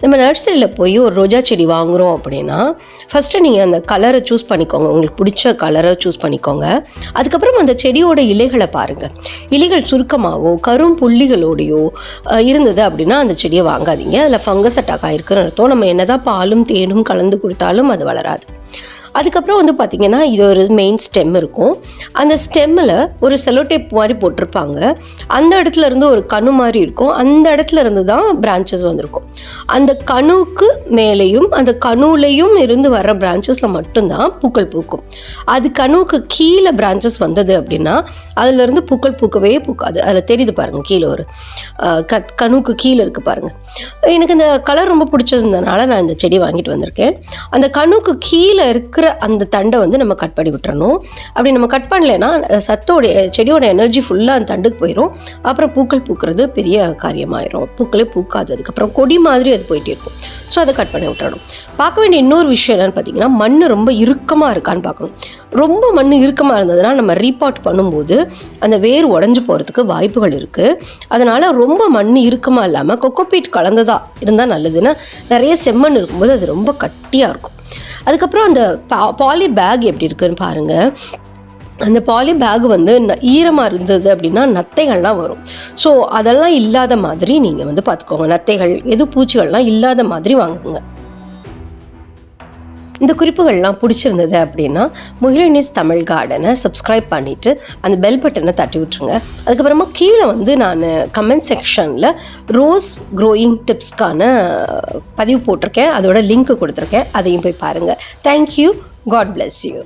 நம்ம நர்சரியில் போய் ஒரு ரோஜா செடி வாங்குகிறோம் அப்படின்னா ஃபஸ்ட்டு நீங்கள் அந்த கலரை சூஸ் பண்ணிக்கோங்க, உங்களுக்கு பிடிச்ச கலரை சூஸ் பண்ணிக்கோங்க. அதுக்கப்புறம் அந்த செடியோட இலைகளை பாருங்கள். இலைகள் சுருக்கமாகவோ கரும் புள்ளிகளோடையோ இருந்தது அப்படின்னா அந்த செடியை வாங்காதீங்க. அதில் ஃபங்கஸ் அட்டாக் ஆகிருக்குன்னு அர்த்தம். நம்ம என்னதான் பாலும் தேனும் கலந்து கொடுத்தாலும் அது வளராது. அதுக்கப்புறம் வந்து பார்த்திங்கன்னா இது ஒரு மெயின் ஸ்டெம் இருக்கும். அந்த ஸ்டெம்மில் ஒரு செலோடேப் மாதிரி போட்டிருப்பாங்க. அந்த இடத்துல இருந்து ஒரு கணு மாதிரி இருக்கும். அந்த இடத்துல இருந்து தான் பிரான்ச்சஸ் வந்திருக்கும். அந்த கணுவுக்கு மேலேயும் அந்த கணுலையும் இருந்து வர பிரான்ச்சஸில் மட்டும்தான் பூக்கள் பூக்கும். அது கணுவுக்கு கீழே பிரான்ச்சஸ் வந்தது அப்படின்னா அதுலேருந்து பூக்கள் பூக்கவே பூக்காது. அதில் தெரியுது பாருங்கள், கீழே ஒரு கணுவுக்கு கீழே இருக்குது பாருங்கள். எனக்கு இந்த கலர் ரொம்ப பிடிச்சதுனால நான் இந்த செடி வாங்கிட்டு வந்திருக்கேன். அந்த கணுவுக்கு கீழே இருக்கிற அந்த தண்டை வந்து நம்ம கட் பண்ணி விட்டுறணும். அப்படி நம்ம கட் பண்ணலைன்னா செடியோட எனர்ஜி ஃபுல்லாக அந்த தண்டுக்கு போயிடும். அப்புறம் பூக்கள் பூக்கிறது பெரிய காரியமாயிரும். பூக்களே பூக்காது. அதுக்கப்புறம் கொடி மாதிரி அது போயிட்டே இருக்கும். ஸோ அதை கட் பண்ணி விட்டுறணும். பார்க்க வேண்டிய இன்னொரு விஷயம் என்னன்னு பார்த்தீங்கன்னா, மண் ரொம்ப இறுக்கமாக இருக்கான்னு பார்க்கணும். ரொம்ப மண் இறுக்கமாக இருந்ததுன்னா நம்ம ரீபாட் பண்ணும்போது அந்த வேர் உடஞ்சி போகிறதுக்கு வாய்ப்புகள் இருக்குது. அதனால் ரொம்ப மண் இறுக்கமாக இல்லாமல் கொக்கோபீட் கலந்ததாக இருந்தால் நல்லதுன்னா, நிறைய செம்மண் இருக்கும்போது அது ரொம்ப கட்டியாக இருக்கும். அதுக்கப்புறம் அந்த பாலி பேக் எப்படி இருக்குன்னு பாருங்கள். அந்த பாலி பேக் வந்து ஈரமாக இருந்தது அப்படின்னா நத்தைகள்லாம் வரும். ஸோ அதெல்லாம் இல்லாத மாதிரி நீங்கள் வந்து பார்த்துக்கோங்க. நத்தைகள் பூச்சிகள்லாம் இல்லாத மாதிரி வாங்குங்க. இந்த குறிப்புகள்லாம் பிடிச்சிருந்தது அப்படின்னா முகிலினிஸ் தமிழ் கார்டனை சப்ஸ்கிரைப் பண்ணிவிட்டு அந்த பெல் பட்டனை தட்டி விட்டுருங்க. அதுக்கப்புறமா கீழே வந்து நான் கமெண்ட் செக்ஷனில் ரோஸ் க்ரோயிங் டிப்ஸ்க்கான பதிவு போட்டிருக்கேன். அதோட லிங்க் கொடுத்துருக்கேன். அதையும் போய் பாருங்கள். தேங்க்யூ. God bless you.